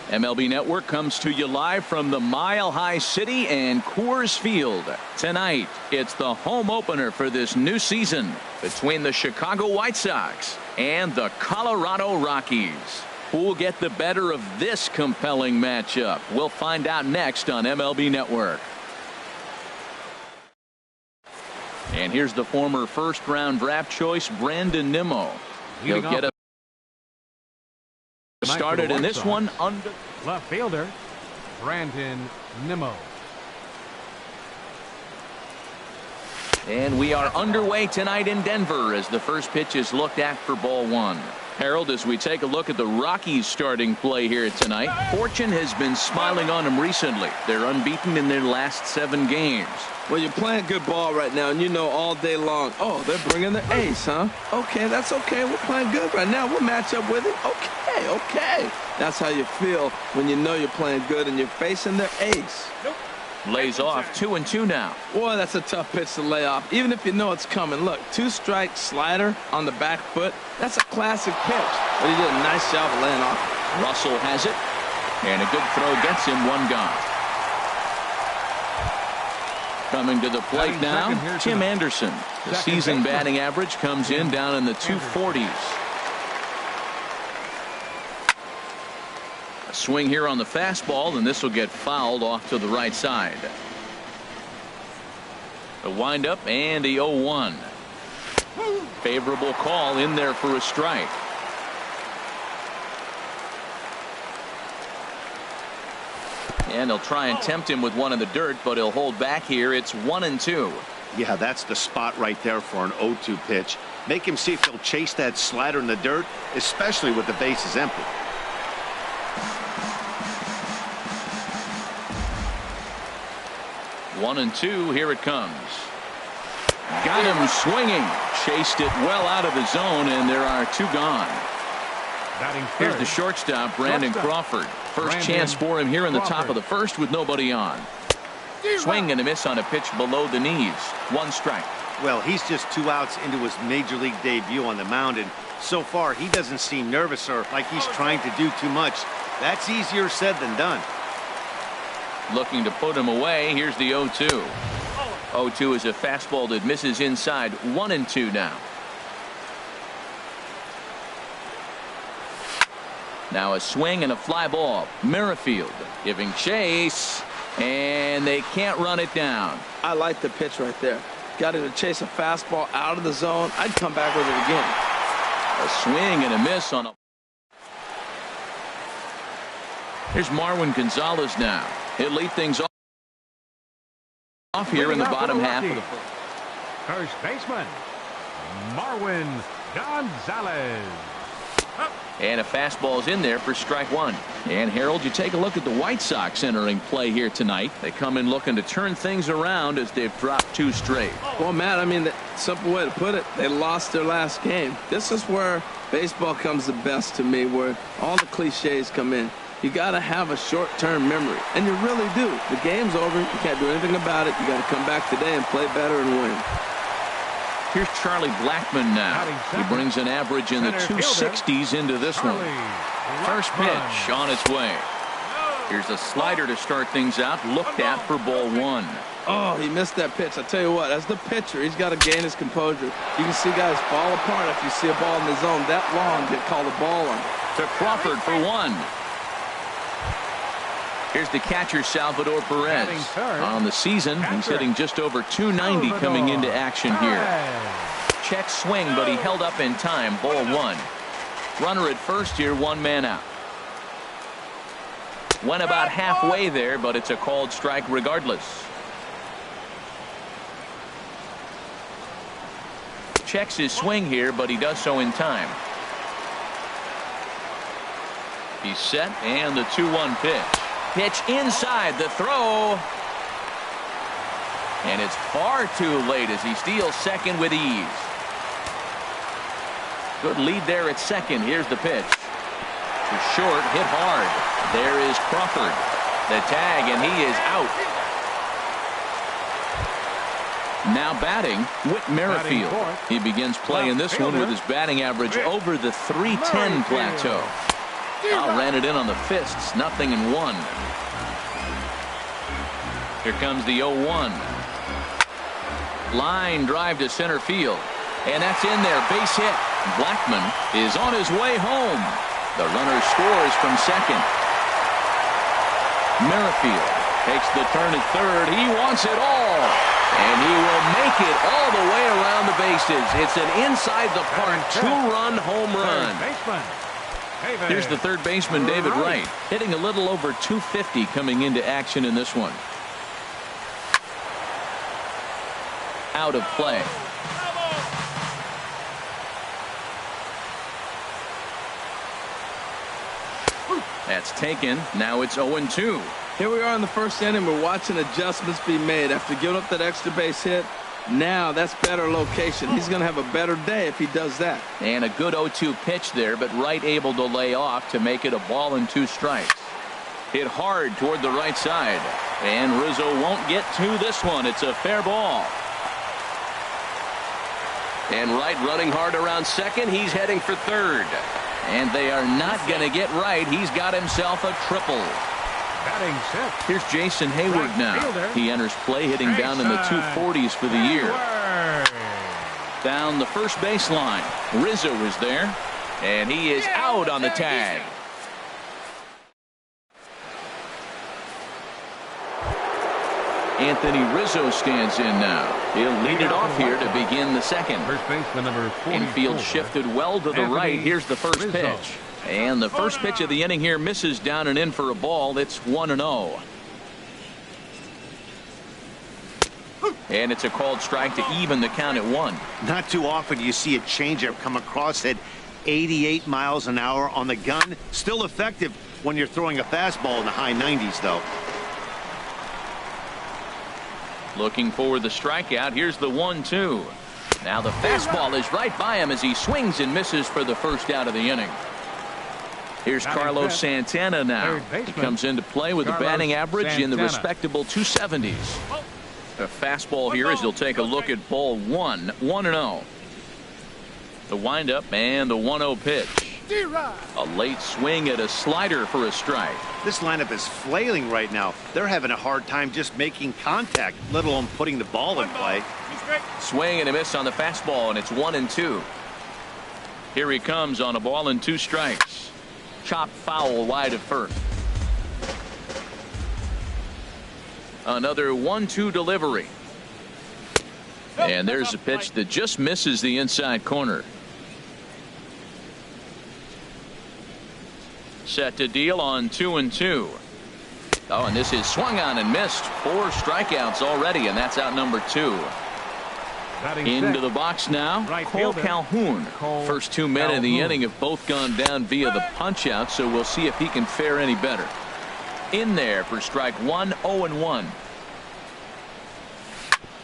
MLB Network comes to you live from the Mile High City and Coors Field. Tonight, it's the home opener for this new season between the Chicago White Sox and the Colorado Rockies. Who'll get the better of this compelling matchup? We'll find out next on MLB Network. And here's the former first-round draft choice, Brandon Nimmo. He'll get a started in this one under left fielder Brandon Nimmo. And we are underway tonight in Denver as the first pitch is looked at for ball one. Harold, as we take a look at the Rockies starting play here tonight, fortune has been smiling on them recently. They're unbeaten in their last 7 games. Well, you're playing good ball right now, and you know all day long, oh, they're bringing the ace, huh? Okay, that's okay. We're playing good right now. We'll match up with it. Okay. That's how you feel when you know you're playing good and you're facing their ace. Nope. Lays off 2-2 now. Boy, that's a tough pitch to lay off, even if you know it's coming. Look, 2-strike slider on the back foot. That's a classic pitch, but he did a nice job of laying off. Russell has it, and a good throw gets him 1 gone. Coming to the plate now, Tim Anderson. The season batting average comes in down in the 240s. A swing here on the fastball, and this will get fouled off to the right side. The windup and the 0-1. Favorable call in there for a strike. And they'll try and tempt him with one in the dirt, but he'll hold back here. It's 1-2. Yeah, that's the spot right there for an 0-2 pitch. Make him see if he'll chase that slider in the dirt, especially with the bases empty. One and two. Here it comes. Got him swinging. Chased it well out of the zone, and there are 2 gone. Here's the shortstop, Brandon Crawford. First chance for him here in the top of the first with nobody on. Swing and a miss on a pitch below the knees. 1 strike. Well, he's just 2 outs into his major league debut on the mound, and so far he doesn't seem nervous or like he's trying to do too much. That's easier said than done. Looking to put him away. Here's the 0-2. 0-2 is a fastball that misses inside. 1-2 now. Now a swing and a fly ball. Merrifield giving chase, and they can't run it down. I like the pitch right there. Got him to chase a fastball out of the zone. I'd come back with it again. A swing and a miss on a. Here's Marwin Gonzalez now. He'll lead things off here in the bottom half of the first baseman Marwin Gonzalez. And a fastball is in there for strike 1. And Harold, you take a look at the White Sox entering play here tonight. They come in looking to turn things around as they've dropped 2 straight. Well, Matt, I mean, the simple way to put it, they lost their last game. This is where baseball comes the best to me, where all the cliches come in. You got to have a short-term memory, and you really do. The game's over. You can't do anything about it. You got to come back today and play better and win. Here's Charlie Blackmon now. He brings an average in the 260s into this one. First pitch on its way. Here's a slider to start things out. Looked at for ball 1. Oh, he missed that pitch. I tell you what, as the pitcher, he's got to gain his composure. You can see guys fall apart if you see a ball in the zone that long, get called a ball on. To Crawford for 1. Here's the catcher, Salvador Perez. On the season, he's hitting just over 290 coming into action here. Check swing, but he held up in time. Ball 1. Runner at first here, 1 man out. Went about halfway there, but it's a called strike regardless. Checks his swing here, but he does so in time. He's set, and the 2-1 pitch. Pitch inside, the throw. And it's far too late as he steals second with ease. Good lead there at second. Here's the pitch. Too short, hit hard. There is Crawford. The tag, and he is out. Now batting, Whit Merrifield. He begins play in this one with his batting average over the .310 plateau. Ran it in on the fists. 0-1. Here comes the 0-1. Line drive to center field. And that's in there. Base hit. Blackman is on his way home. The runner scores from second. Merrifield takes the turn at third. He wants it all. And he will make it all the way around the bases. It's an inside the park two-run home run. Here's the third baseman, David Wright, hitting a little over 250 coming into action in this one. Out of play. That's taken. Now it's 0-2. Here we are in the first inning. We're watching adjustments be made after giving up that extra base hit. Now that's better location. He's going to have a better day if he does that. And a good 0-2 pitch there, but Wright able to lay off to make it a ball and 2 strikes. Hit hard toward the right side. And Rizzo won't get to this one. It's a fair ball. And Wright running hard around second. He's heading for third. And they are not going to get Wright. He's got himself a triple. Here's Jason Hayward now. He enters play hitting down in the 240s for the year. Down the first baseline. Rizzo is there. And he is out on the tag. Anthony Rizzo stands in now. He'll lead it off here to begin the second. First baseman number 44. Infield shifted well to the right. Here's the first pitch. And the first pitch of the inning here misses down and in for a ball. It's 1-0. And it's a called strike to even the count at 1. Not too often you see a changeup come across at 88 miles an hour on the gun. Still effective when you're throwing a fastball in the high 90s, though. Looking for the strikeout. Here's the 1-2. Now the fastball is right by him as he swings and misses for the first out of the inning. Here's Carlos Santana now. He comes into play with a batting average in the respectable 270s. A fastball here as he'll take a look at ball 1. 1-0. The windup and the 1-0 pitch. A late swing at a slider for a strike. This lineup is flailing right now. They're having a hard time just making contact, let alone putting the ball in play. Swing and a miss on the fastball, and it's 1-2. Here he comes on a ball and 2 strikes. Chopped foul wide of first. Another 1-2 delivery. And there's a pitch that just misses the inside corner. Set to deal on 2-2. Oh, and this is swung on and missed. 4 strikeouts already, and that's out number 2. Into the box now, Cole Calhoun. First 2 men in the inning have both gone down via the punch-out, so we'll see if he can fare any better. In there for strike 1, 0-1.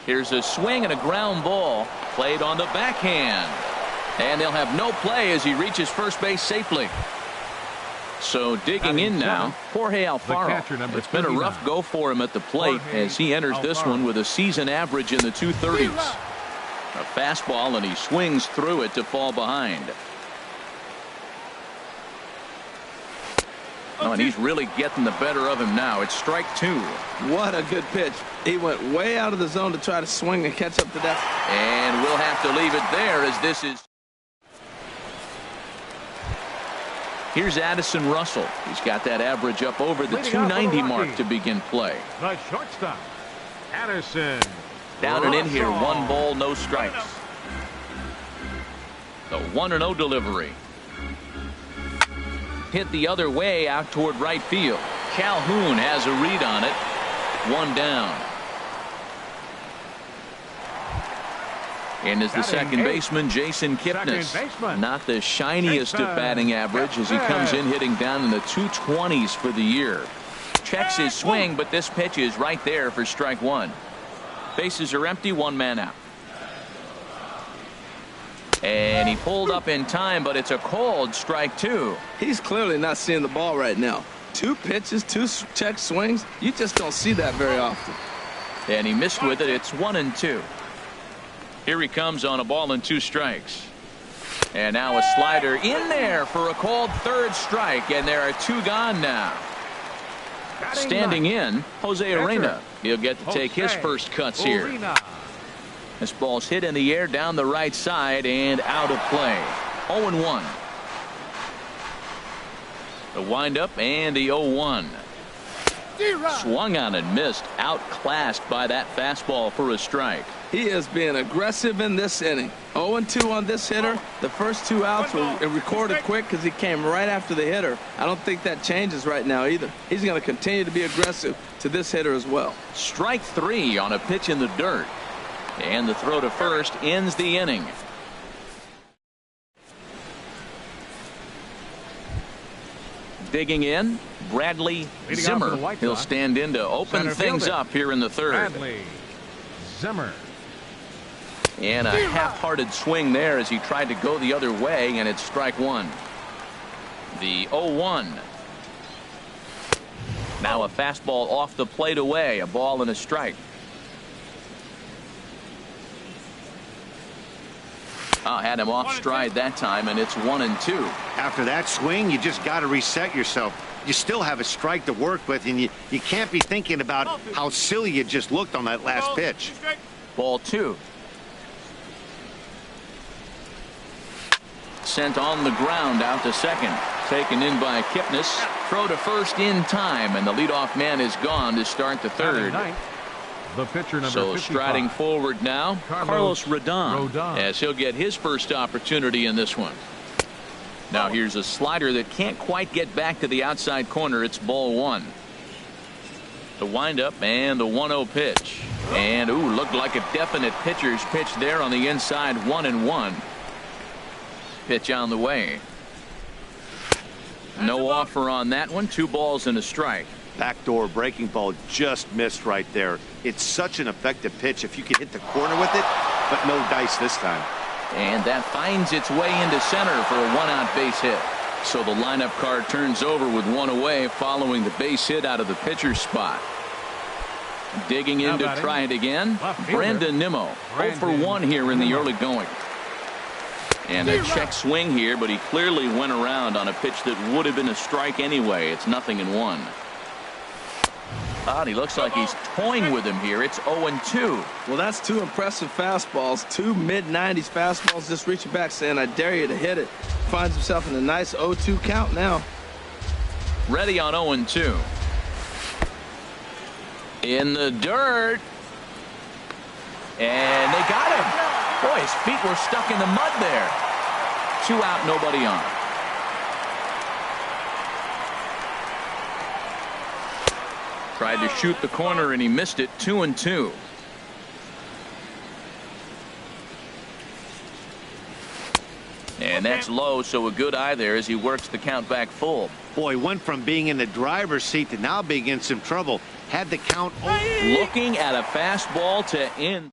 Here's a swing and a ground ball played on the backhand. And they'll have no play as he reaches first base safely. So digging in now, Jorge Alfaro. It's been a rough go for him at the plate as he enters this one with a season average in the 230s. A fastball, and he swings through it to fall behind. Oh, and he's really getting the better of him now. It's strike 2. What a good pitch. He went way out of the zone to try to swing and catch up to that. And we'll have to leave it there as this is. Here's Addison Russell. He's got that average up over the 290 mark to begin play. The shortstop, Addison. Down and in here, 1 ball, no strikes. The 1-0 delivery. Hit the other way out toward right field. Calhoun has a read on it. 1 down. And is the second baseman, Jason Kipnis. Not the shiniest of batting average as he comes in hitting down in the 220s for the year. Checks his swing, but this pitch is right there for strike 1. Bases are empty, 1 man out. And he pulled up in time, but it's a called strike 2. He's clearly not seeing the ball right now. 2 pitches, 2 check swings. You just don't see that very often. And he missed with it. It's 1-2. Here he comes on a ball and 2 strikes. And now a slider in there for a called third strike, and there are 2 gone now. Standing in, Jose Arena. He'll get to take his first cuts here. This ball's hit in the air down the right side and out of play. 0-1. The windup and the 0-1. Swung on and missed. Outclassed by that fastball for a strike. He is being aggressive in this inning. 0-2 on this hitter. The first 2 outs were recorded quick because he came right after the hitter. I don't think that changes right now either. He's going to continue to be aggressive to this hitter as well. Strike 3 on a pitch in the dirt. And the throw to first ends the inning. Digging in, Bradley Zimmer. He'll stand in to open things up here in the third. Bradley Zimmer. And a half-hearted swing there as he tried to go the other way, and it's strike 1. The 0-1. Now a fastball off the plate away, a ball and a strike. Had him off stride that time, and it's 1-2. After that swing, you just got to reset yourself. You still have a strike to work with, and you can't be thinking about how silly you just looked on that last pitch. Ball 2. Sent on the ground out to second. Taken in by Kipnis. Throw to first in time, and the leadoff man is gone to start the third. The pitcher number so 55. Striding forward now, Carlos Rodon, as he'll get his first opportunity in this one. Now here's a slider that can't quite get back to the outside corner. It's ball 1. The windup and the 1-0 pitch. And looked like a definite pitcher's pitch there on the inside. 1-1. Pitch on the way. No offer on that one. 2 balls and a strike. Backdoor breaking ball just missed right there. It's such an effective pitch if you can hit the corner with it, but no dice this time. And that finds its way into center for a 1-out base hit. So the lineup card turns over with 1 away following the base hit out of the pitcher's spot. Digging in to try it again, Brandon Nimmo. 0 for 1 here in the early going. And a check swing here, but he clearly went around on a pitch that would have been a strike anyway. It's 0-1. He looks like he's toying with him here. It's 0-2. Well, that's 2 impressive fastballs. 2 mid-90s fastballs just reaching back saying, I dare you to hit it. Finds himself in a nice 0-2 count now. Ready on 0-2. In the dirt. And they got him. Boy, his feet were stuck in the mud there. 2 out, nobody on. Tried to shoot the corner and he missed it. 2-2. And that's low, so a good eye there as he works the count back full. Boy, went from being in the driver's seat to now being in some trouble. Had the count. Looking at a fastball to end.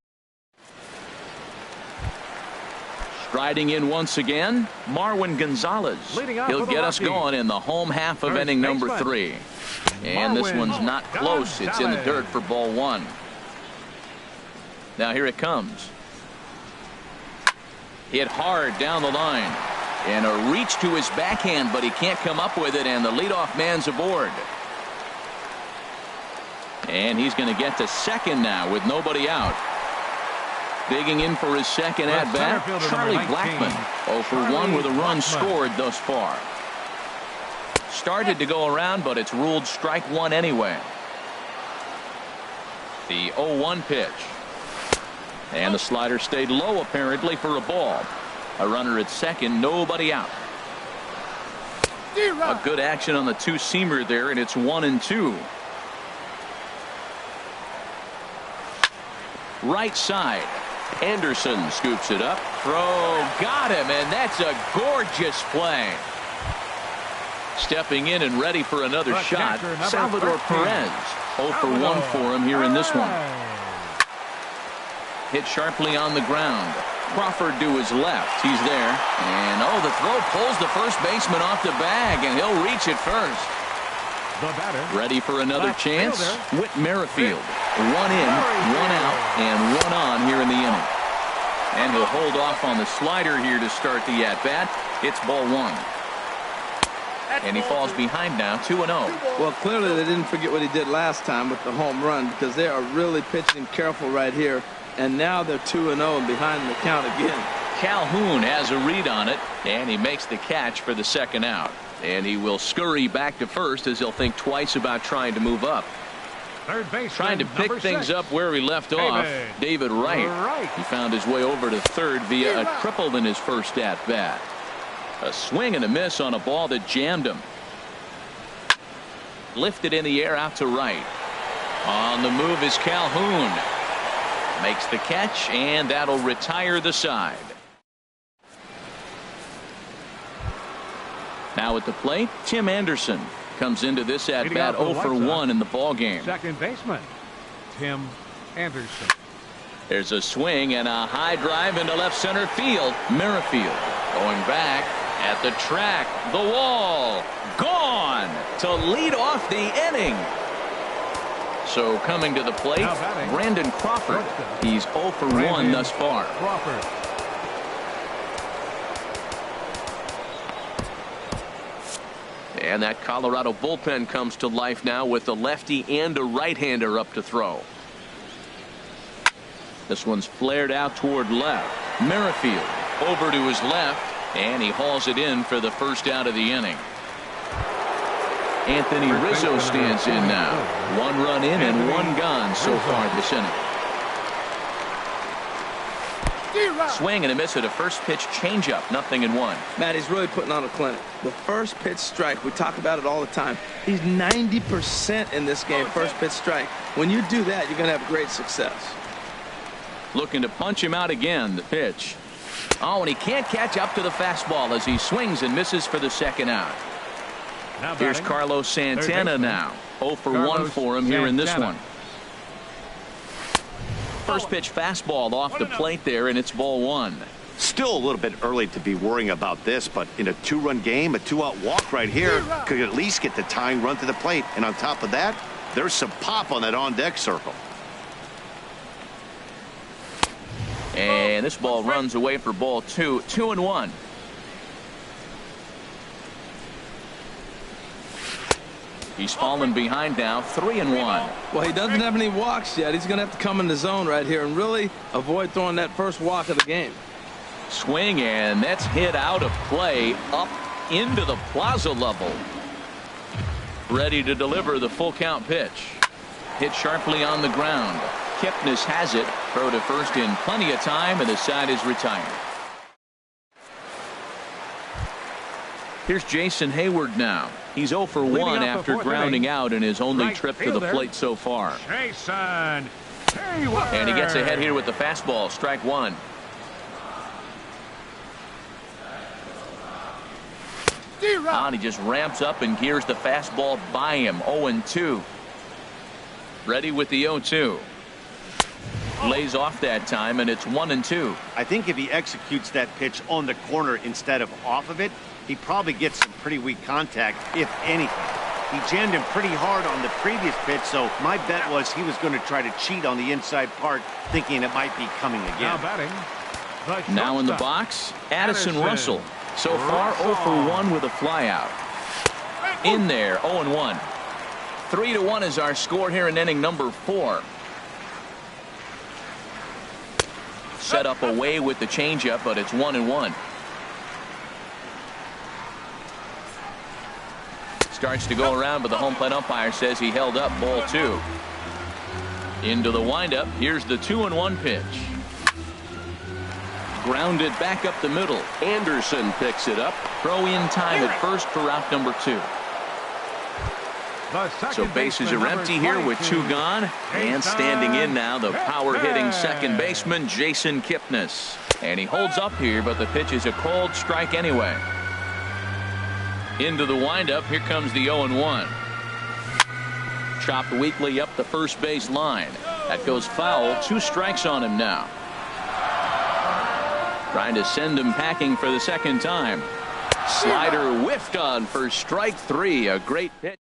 Striding in once again, Marwin Gonzalez. He'll get us going in the home half of inning number 3. And this one's not close. It's in the dirt for ball 1. Now here it comes. Hit hard down the line. And a reach to his backhand, but he can't come up with it, and the leadoff man's aboard. And he's going to get to second now with nobody out. Digging in for his second at-bat, Charlie Blackmon. 0 for 1 with a run scored thus far. Started to go around, but it's ruled strike 1 anyway. The 0-1 pitch. And the slider stayed low apparently for a ball. A runner at second, nobody out. A good action on the 2-seamer there, and it's 1-2. Right side. Anderson scoops it up. Throw got him, and that's a gorgeous play. Stepping in and ready for another shot, Salvador Perez. 0 for 1 for him here in this one. Hit sharply on the ground. Crawford to his left. He's there. And the throw pulls the first baseman off the bag, and he'll reach it first. Ready for another chance. Whit Merrifield. 1 in, 1 out, and 1 on here in the inning. And he'll hold off on the slider here to start the at-bat. It's ball one. And he falls behind now, 2-0. Well, clearly they didn't forget what he did last time with the home run, because they are really pitching careful right here. And now they're 2-0 and behind the count again. Calhoun has a read on it, and he makes the catch for the second out. And he will scurry back to first as he'll think twice about trying to move up. Third base. Trying to pick things up where he left off, David Wright. He found his way over to third via a triple in his first at-bat. A swing and a miss on a ball that jammed him. Lifted in the air out to right. On the move is Calhoun. Makes the catch, and that'll retire the side. Now at the plate, Tim Anderson comes into this at-bat 0 for 1 in the ball game. Second baseman, Tim Anderson. There's a swing and a high drive into left center field. Merrifield going back at the track. The wall. Gone to lead off the inning. So coming to the plate, Brandon Crawford. He's 0 for 1 thus far. Crawford. And that Colorado bullpen comes to life now with a lefty and a right-hander up to throw. This one's flared out toward left. Merrifield over to his left, and he hauls it in for the first out of the inning. Anthony Rizzo stands in now. 1 run in and 1 gone so far this inning. Swing and a miss at a first pitch changeup. 0-1. Matt, he's really putting on a clinic. The first pitch strike, we talk about it all the time. He's 90% in this game, first pitch strike. When you do that, you're going to have great success. Looking to punch him out again. The pitch. Oh, and he can't catch up to the fastball as he swings and misses for the second out. Here's Carlos Santana now. 0 for 1 for him here in this one. First pitch fastball off the plate there, and it's ball 1. Still a little bit early to be worrying about this, but in a 2-run game, a 2-out walk right here could at least get the tying run to the plate. And on top of that, there's some pop on that on-deck circle. And this ball runs away for ball 2. 2-1. He's fallen behind now, 3-1. Well, he doesn't have any walks yet. He's going to have to come in the zone right here and really avoid throwing that first walk of the game. Swing, and that's hit out of play up into the plaza level. Ready to deliver the full count pitch. Hit sharply on the ground. Kipnis has it. Throw to first in plenty of time, and the side is retired. Here's Jason Hayward now. He's 0 for 1 after grounding out in his only trip to the plate so far. Jason Hayward. And he gets ahead here with the fastball. Strike 1. And he just ramps up and gears the fastball by him. 0-2. Ready with the 0-2. Lays off that time, and it's 1-2. I think if he executes that pitch on the corner instead of off of it, he probably gets some pretty weak contact, if anything. He jammed him pretty hard on the previous pitch, so my bet was he was going to try to cheat on the inside part, thinking it might be coming again. Now in the box, Addison Russell. So far 0 for 1 with a flyout. In there, 0-1. 3-1 is our score here in inning number 4. Set up away with the changeup, but it's 1-1. Starts to go around, but the home plate umpire says he held up ball 2. Into the windup. Here's the 2-1 pitch. Grounded back up the middle. Anderson picks it up. Throw in time at first for out number 2. So bases are empty here with 2 gone. And standing in now, the power-hitting second baseman, Jason Kipnis. And he holds up here, but the pitch is a called strike anyway. Into the windup. Here comes the 0-1. Chopped weakly up the first base line. That goes foul. 2 strikes on him now. Trying to send him packing for the second time. Slider whiffed on for strike 3. A great pitch.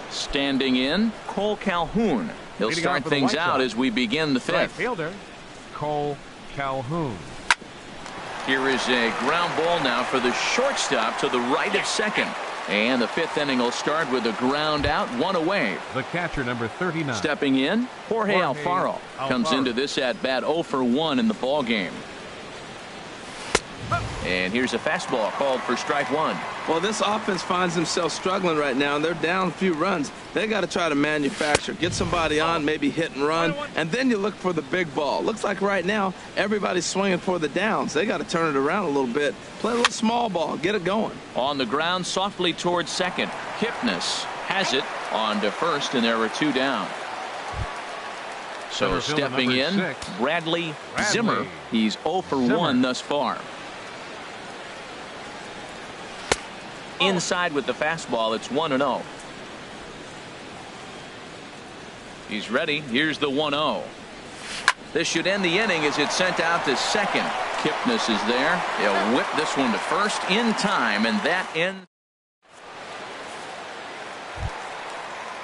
Standing in, Cole Calhoun. He'll Leading start off for the things White out Sox, as we begin the right fifth. fielder Cole Calhoun. Here is a ground ball now for the shortstop to the right of second. And the fifth inning will start with a ground out, one away. The catcher, number 39. Stepping in, Jorge Alfaro comes into this at bat 0 for 1 in the ball game. And here's a fastball called for strike one. Well, this offense finds themselves struggling right now, and they're down a few runs. They got to try to manufacture, get somebody on, maybe hit and run, and then you look for the big ball. Looks like right now everybody's swinging for the downs. They got to turn it around a little bit, play a little small ball, get it going. On the ground, softly towards second. Kipnis has it on to first, and there are two down. So stepping in, 6, Bradley Zimmer. He's 0 for 1 thus far. Inside with the fastball, it's 1-0. He's ready. Here's the 1-0. This should end the inning as it's sent out to second. Kipnis is there. He'll whip this one to first in time, and that ends.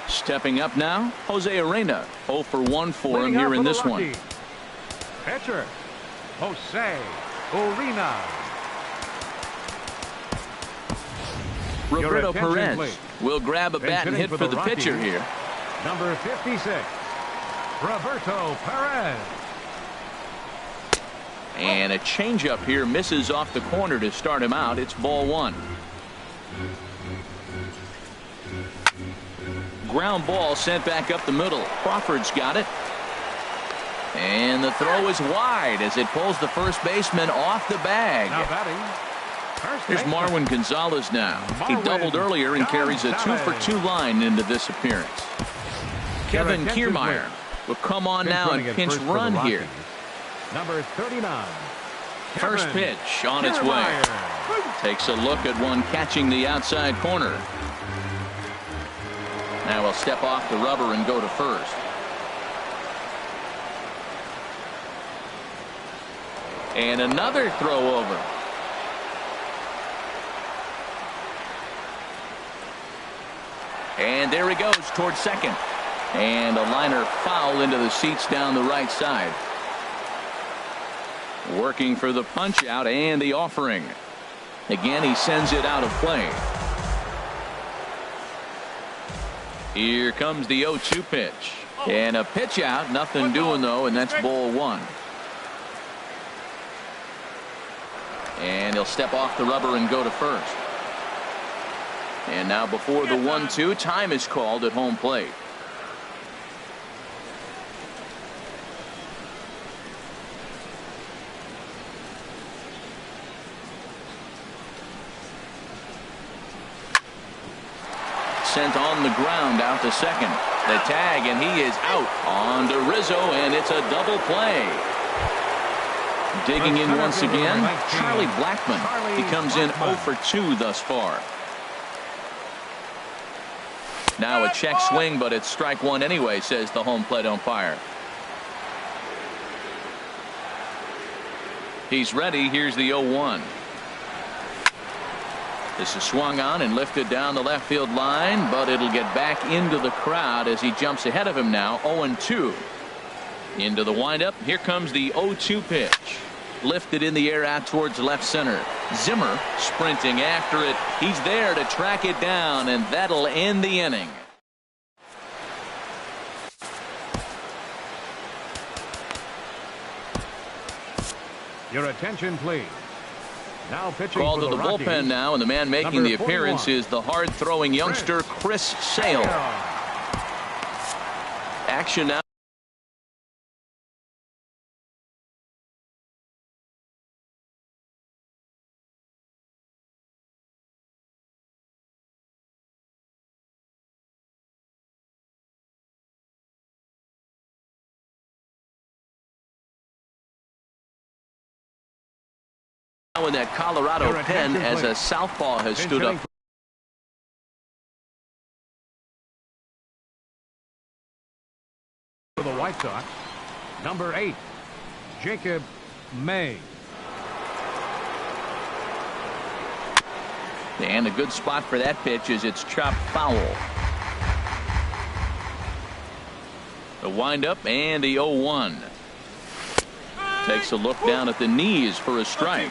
Stepping up now, Jose Arena. 0 for 1 for him here in this one. Pitcher Jose Arena. Roberto Perez will grab a bat and hit for the pitcher here. Number 56, Roberto Perez. And a changeup here misses off the corner to start him out. It's ball one. Ground ball sent back up the middle. Crawford's got it. And the throw is wide as it pulls the first baseman off the bag. Now batting. Here's Marwin Gonzalez now. He doubled earlier and carries a 2 for 2 line into this appearance. Kevin Kiermaier will come on now and pinch run here. Number 39. First pitch on its way. Takes a look at one catching the outside corner. Now he'll step off the rubber and go to first. And another throw over. And there he goes towards second. And a liner foul into the seats down the right side. Working for the punch out and the offering. Again, he sends it out of play. Here comes the 0-2 pitch. And a pitch out. Nothing doing though, and that's ball one. And he'll step off the rubber and go to first. And now before the 1-2, time is called at home plate. Sent on the ground out to second. The tag, and he is out. On to Rizzo, and it's a double play. Digging in once again, Charlie Blackmon. He comes in 0 for 2 thus far. Now a check swing, but it's strike one anyway, says the home plate umpire. He's ready. Here's the 0-1. This is swung on and lifted down the left field line, but it'll get back into the crowd as he jumps ahead of him now. 0-2. Into the windup. Here comes the 0-2 pitch. Lifted in the air out towards left center. Zimmer sprinting after it. He's there to track it down, and that'll end the inning. Your attention, please. Now pitching Called for to the Rockies, bullpen now, and the man making the number appearance 41. is the hard-throwing youngster Chris Sale. Action now. In that Colorado pen as a southpaw has stood up. For the White Sox, number 8, Jacob May. And a good spot for that pitch is it's chopped foul. The windup and the 0-1. Takes a look down at the knees for a strike.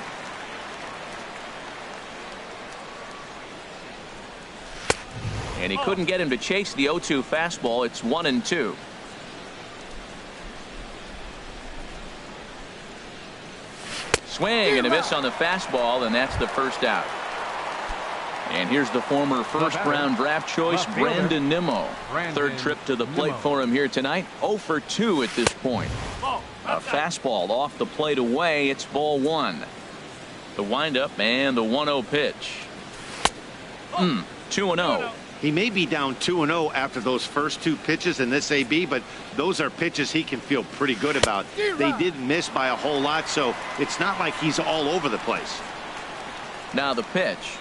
And he couldn't get him to chase the 0-2 fastball. It's 1-2. Swing and a miss on the fastball, and that's the first out. And here's the former first-round draft choice, Brandon Nimmo. Third trip to the plate for him here tonight. 0 for 2 at this point. A fastball off the plate away. It's ball 1. The windup and the 1-0 pitch. 2-0. He may be down 2-0 after those first 2 pitches in this AB, but those are pitches he can feel pretty good about. They didn't miss by a whole lot, so it's not like he's all over the place. Now the pitch.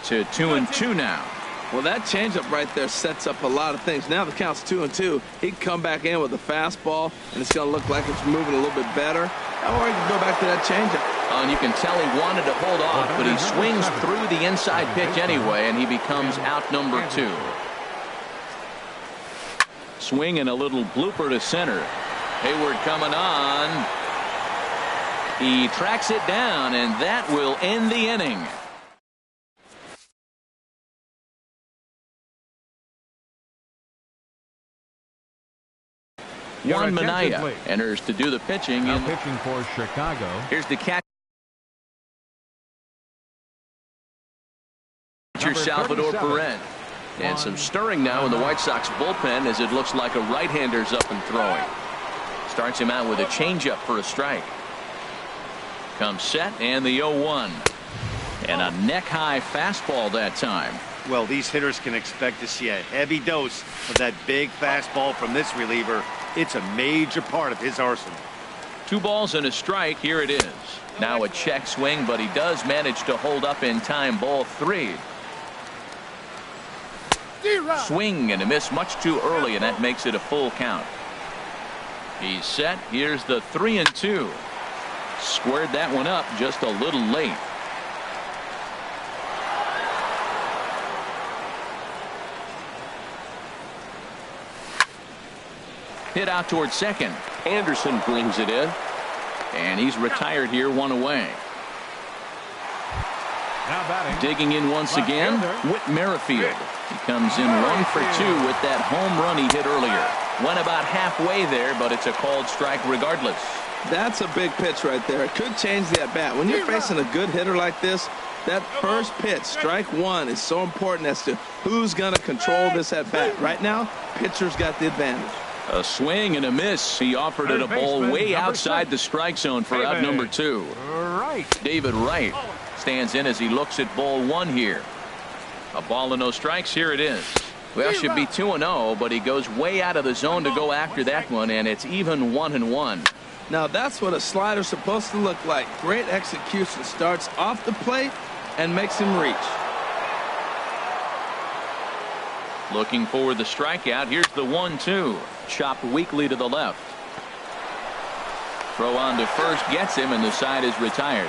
To 2-2 now. Well, that changeup right there sets up a lot of things. Now the count's 2-2. He can come back in with a fastball, and it's going to look like it's moving a little bit better. Or he can go back to that changeup. Oh, and you can tell he wanted to hold off, but he swings through the inside pitch anyway, and he becomes out number 2. Swing and a little blooper to center. Hayward coming on. He tracks it down, and that will end the inning. Juan Minaya enters to do the pitching. Now pitching for Chicago. Here's the catcher, Salvador Perez. And some stirring now in the White Sox bullpen as it looks like a right-hander's up and throwing. Starts him out with a changeup for a strike. Comes set and the 0-1. And a neck-high fastball that time. Well, these hitters can expect to see a heavy dose of that big fastball from this reliever. It's a major part of his arsenal. 2 balls and a strike. Here it is. Now a check swing, but he does manage to hold up in time. Ball 3. Swing and a miss much too early, and that makes it a full count. He's set. Here's the 3-2. Squared that one up just a little late. Hit out towards second. Anderson brings it in. And he's retired here, 1 away. Now batting. Digging in once again, Whit Merrifield. He comes in 1 for 2 with that home run he hit earlier. Went about halfway there, but it's a called strike regardless. That's a big pitch right there. It could change the at-bat. When you're facing a good hitter like this, that first pitch, strike 1, is so important as to who's going to control this at-bat. Right now, pitcher's got the advantage. A swing and a miss. He offered it a ball way outside the strike zone for out number 2. David Wright stands in as he looks at ball 1 here. A ball and no strikes. Here it is. Well, should be 2-0, but he goes way out of the zone to go after that one, and it's even 1-1. Now that's what a slider's supposed to look like. Great execution. Starts off the plate and makes him reach. Looking for the strikeout. Here's the 1-2. Chopped weakly to the left. Throw on to first gets him, and the side is retired.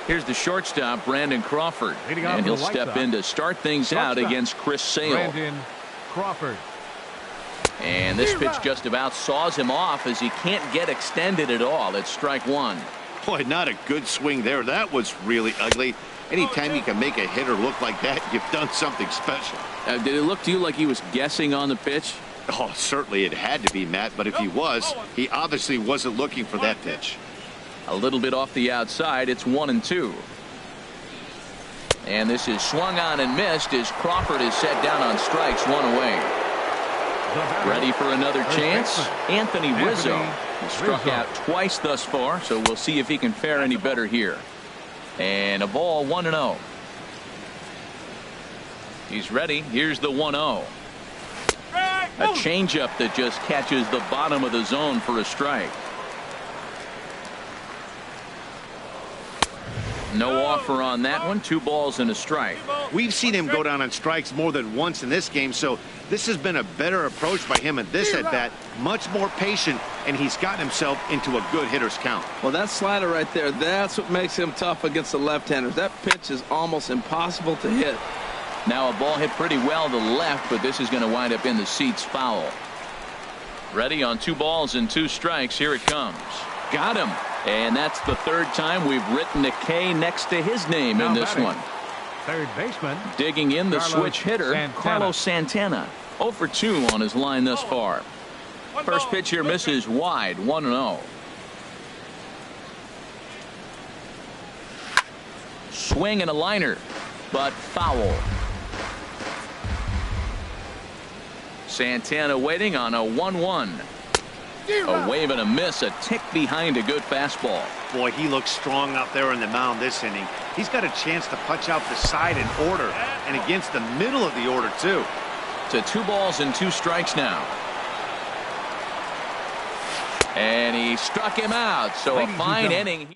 Here's the shortstop, Brandon Crawford. And he'll step in to start things out against Chris Sale. Brandon Crawford. And this pitch just about saws him off as he can't get extended at all. It's strike 1. Boy, not a good swing there. That was really ugly. Anytime you can make a hitter look like that, you've done something special. Did it look to you like he was guessing on the pitch? Oh, certainly it had to be, Matt, but if he was, he obviously wasn't looking for that pitch. A little bit off the outside. It's 1-2. And this is swung on and missed as Crawford is set down on strikes, 1 away. Ready for another chance? Anthony Rizzo. He struck out twice thus far, so we'll see if he can fare any better here. And a ball, 1-0. He's ready. Here's the 1-0. A changeup that just catches the bottom of the zone for a strike. No offer on that one. 2 balls and a strike. We've seen him go down on strikes more than once in this game, so this has been a better approach by him at this at-bat. Much more patient, and he's gotten himself into a good hitter's count. Well, that slider right there, that's what makes him tough against the left-handers. That pitch is almost impossible to hit. Now a ball hit pretty well to the left, but this is going to wind up in the seats foul. Ready on 2 balls and 2 strikes. Here it comes. Got him. And that's the 3rd time we've written a K next to his name in this one. Third baseman. Digging in the Carlos switch hitter, Santana. Carlos Santana. 0 for 2 on his line thus far. First pitch here misses wide, 1-0. Swing and a liner, but foul. Santana waiting on a 1-1. A wave and a miss, a tick behind a good fastball. Boy, he looks strong out there on the mound this inning. He's got a chance to punch out the side in order, and against the middle of the order, too. To 2 balls and 2 strikes now. And he struck him out, so a fine inning.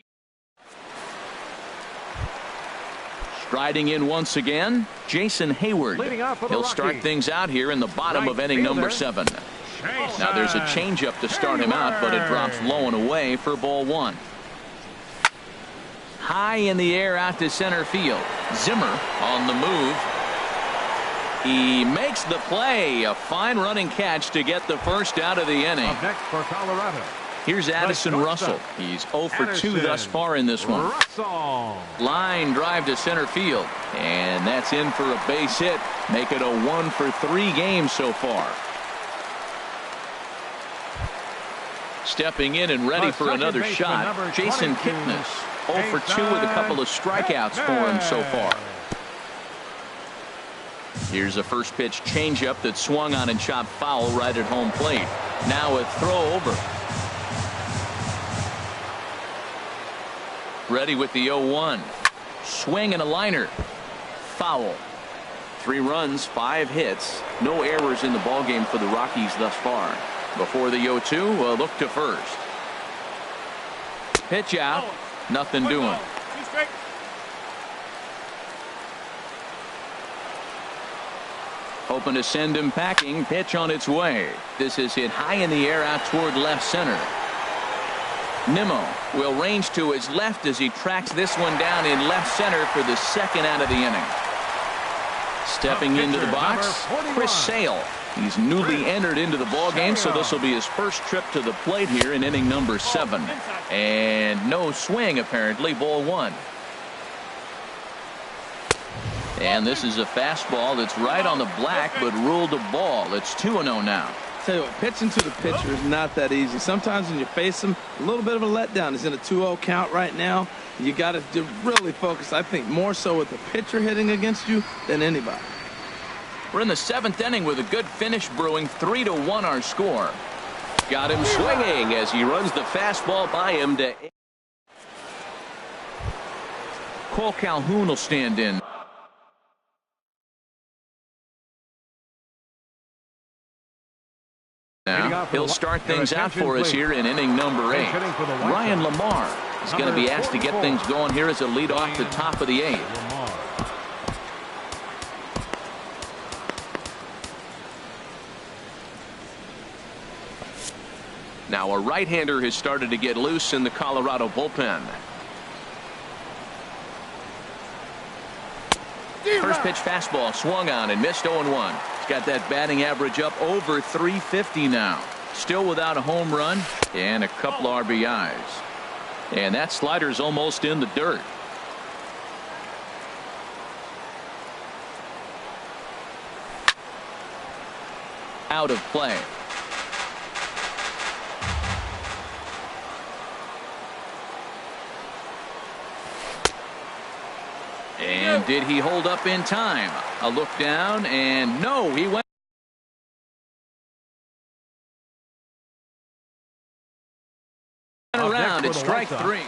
Striding in once again, Jason Hayward. He'll start things out here in the bottom of inning number 7. Now there's a changeup to start him out, but it drops low and away for ball 1. High in the air out to center field. Zimmer on the move. He makes the play. A fine running catch to get the first out of the inning. Up next for Colorado. Here's Addison Russell. He's 0 for 2 thus far in this one. Line drive to center field. And that's in for a base hit. Make it a 1 for 3 game so far. Stepping in and ready for another shot, Jason Kipnis. 0 for 2 with a couple of strikeouts for him so far. Here's a first pitch changeup that swung on and chopped foul right at home plate. Now a throw over. Ready with the 0-1. Swing and a liner. Foul. 3 runs, 5 hits. No errors in the ballgame for the Rockies thus far. Before the 0-2, a look to first. Pitch out. Nothing doing. Hoping to send him packing. Pitch on its way. This is hit high in the air out toward left center. Nimmo will range to his left as he tracks this one down in left center for the 2nd out of the inning. Stepping into the box, Chris Sale. He's newly entered into the ballgame, so this will be his first trip to the plate here in inning number 7. And no swing, apparently, ball 1. And this is a fastball that's right on the black, but ruled a ball. It's 2-0 now. Tell you what, pitching to the pitcher is not that easy. Sometimes when you face him, a little bit of a letdown. He's in a 2-0 count right now. You got to really focus, I think, more so with the pitcher hitting against you than anybody. We're in the 7th inning with a good finish brewing. 3-1 our score. Got him swinging as he runs the fastball by him to. Cole Calhoun will stand in. Now he'll start things out for us here in inning number 8. Ryan Lamar is going to be asked to get things going here as a lead off the top of the 8th. Now a right-hander has started to get loose in the Colorado bullpen. First pitch fastball swung on and missed 0-1. He's got that batting average up over 350 now. Still without a home run and a couple RBIs. And that slider's almost in the dirt. Out of play. And did he hold up in time? A look down, and no, he went around at strike 3.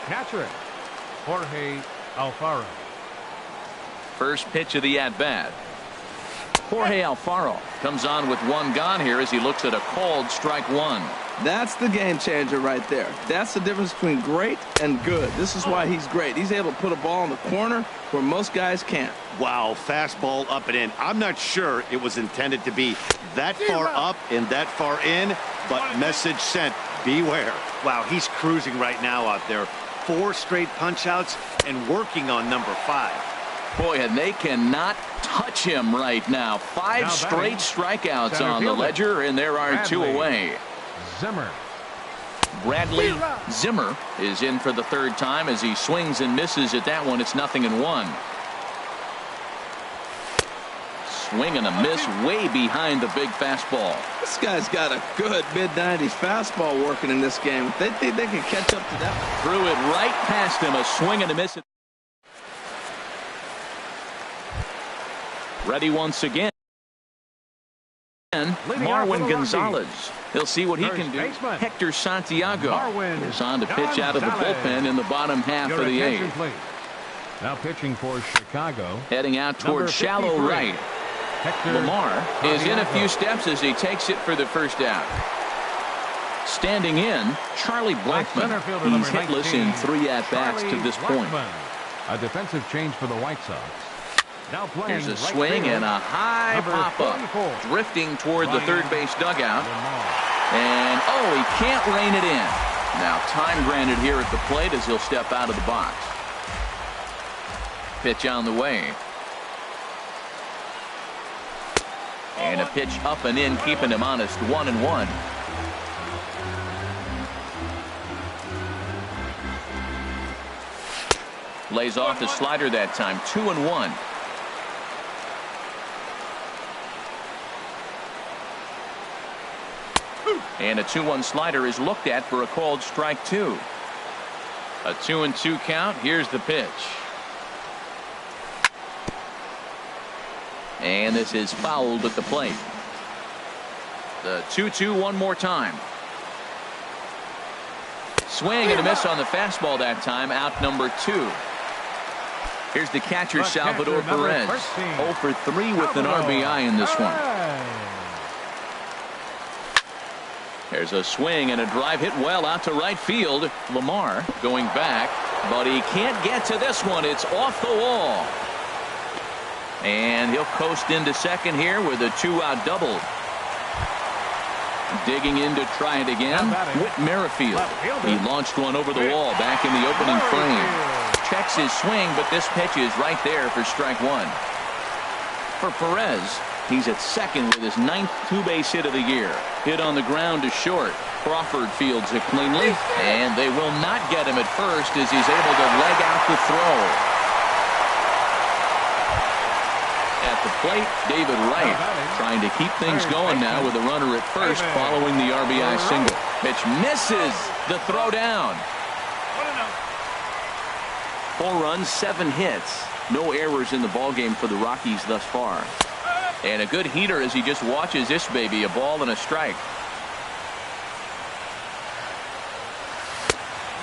Catcher, Jorge Alfaro. First pitch of the at-bat. Jorge Alfaro comes on with one gone here as he looks at a called strike one. That's the game changer right there. That's the difference between great and good. This is why he's great. He's able to put a ball in the corner where most guys can't. Wow, fastball up and in. I'm not sure it was intended to be that far up and that far in, but message sent, beware. Wow, he's cruising right now out there. 4 straight punch-outs and working on number 5. Boy, and they cannot touch him right now. 5 straight strikeouts on the ledger, and there are 2 away. Zimmer. Bradley Zimmer is in for the 3rd time as he swings and misses at that one. It's 0-1. Swing and a miss way behind the big fastball. This guy's got a good mid-90s fastball working in this game. They think they can catch up to that. Threw it right past him. A swing and a miss. Ready once again. Marwin Gonzalez. He'll see what he can do. Hector Santiago is on to pitch out of the bullpen in the bottom half of the 8th. Now pitching for Chicago. Heading out toward shallow right. Lamar is in a few steps as he takes it for the 1st out. Standing in, Charlie Blackmon. He's hitless in 3 at-bats to this point. A defensive change for the White Sox. Now playing. There's a swing and a high pop-up. Drifting toward the 3rd base dugout. And, oh, he can't rein it in. Now time granted here at the plate as he'll step out of the box. Pitch on the way. And a pitch up and in, keeping him honest. 1-1. Lays off the slider that time. 2-1. And a 2-1 slider is looked at for a called strike 2. A 2-2 count. Here's the pitch. And this is fouled at the plate. The 2-2 one more time. Swing and a miss on the fastball that time. Out number 2. Here's the catcher, Salvador Perez. 0 for 3 with an RBI in this one. There's a swing and a drive hit well out to right field. Lamar going back, but he can't get to this one. It's off the wall. And he'll coast into second here with a 2-out double. Digging in to try it again. Whit Merrifield. He launched one over the wall back in the opening frame. Checks his swing, but this pitch is right there for strike 1. For Perez, he's at second with his 9th 2-base hit of the year. Hit on the ground to short. Crawford fields it cleanly, and they will not get him at first as he's able to leg out the throw. At the plate, David Wright trying to keep things going now with a runner at first following the RBI single. Pitch misses the throw down. 4 runs, 7 hits. No errors in the ballgame for the Rockies thus far. And a good heater as he just watches this baby. A ball and a strike.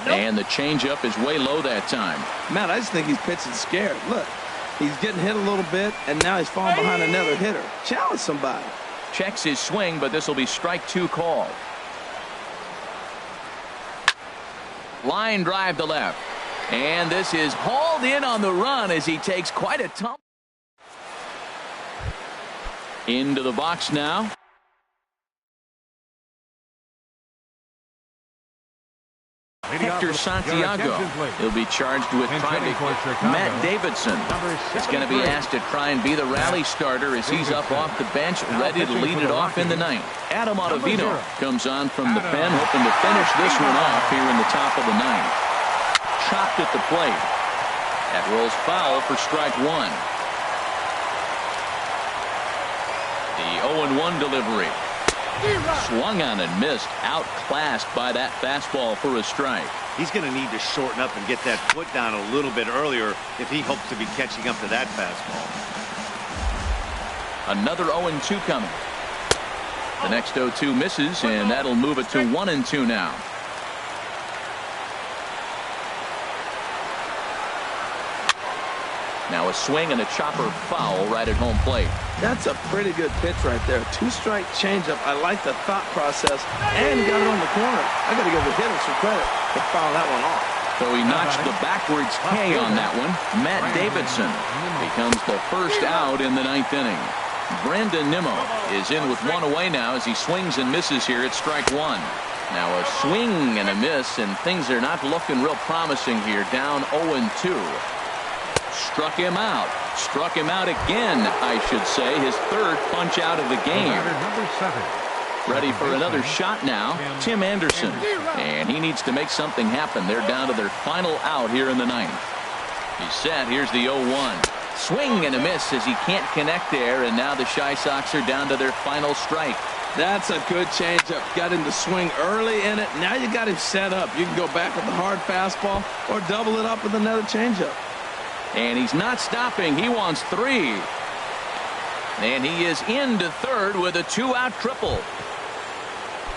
And the changeup is way low that time. Matt, I just think he's pitching scared. Look. He's getting hit a little bit, and now he's falling behind another hitter. Challenge somebody. Checks his swing, but this will be strike 2 called. Line drive to left. And this is hauled in on the run as he takes quite a tumble. Into the box now. Hector Santiago. He'll be charged with trying to hit Matt Davidson. It's going to be asked to try and be the rally starter as he's up off the bench, ready to lead it off in the 9th. Adam Ottavino comes on from the pen, hoping to finish this one off here in the top of the 9th. Chopped at the plate. That rolls foul for strike 1. The 0-1 delivery. Swung on and missed. Outclassed by that fastball for a strike. He's going to need to shorten up and get that foot down a little bit earlier if he hopes to be catching up to that fastball. Another 0-2 coming. The next 0-2 misses, and that'll move it to 1-2 now. Now a swing and a chopper foul right at home plate. That's a pretty good pitch right there. Two-strike changeup. I like the thought process, and he got it on the corner. I got to give the hitters some credit for fouling that one off. So he notched the backwards K on that one. Matt Davidson becomes the first out in the 9th inning. Brandon Nimmo is in with one away now as he swings and misses here at strike one. Now a swing and a miss, and things are not looking real promising here. Down 0-2. Struck him out. Struck him out again, I should say. His third punch out of the game. Number 7. Ready for another shot now, Tim Anderson. And he needs to make something happen. They're down to their final out here in the 9th. He's set. Here's the 0-1. Swing and a miss as he can't connect there, and now the Chi Sox are down to their final strike. That's a good changeup. Got him to swing early in it. Now you got him set up. You can go back with the hard fastball or double it up with another changeup. And he's not stopping. He wants 3. And he is into third with a 2-out triple.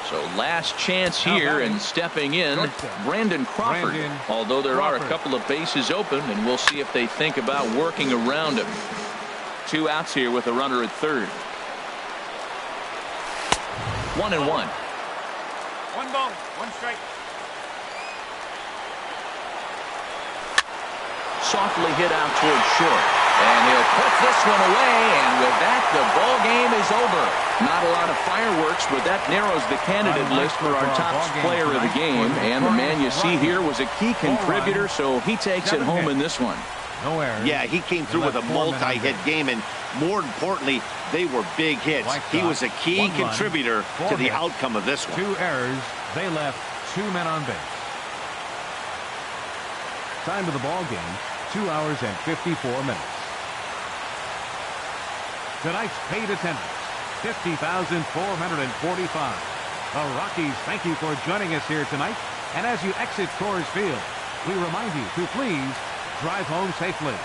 So last chance here, and stepping in, Brandon Crawford. Although there are a couple of bases open, and we'll see if they think about working around him. 2 outs here with a runner at third. 1-1. 1 ball, 1 strike. Softly hit out towards short. And he'll put this one away, and with that, the ball game is over. Not a lot of fireworks, but that narrows the candidate list for our top player of the game. And the man you see here was a key contributor, so he takes it home in this one. No errors. Yeah, he came through with a multi-hit game, and more importantly, they were big hits. He was a key contributor to the outcome of this one. 2 errors. They left 2 men on base. Time of the ball game, 2 hours and 54 minutes. Tonight's paid attendance, 50,445. The Rockies thank you for joining us here tonight. And as you exit Coors Field, we remind you to please drive home safely.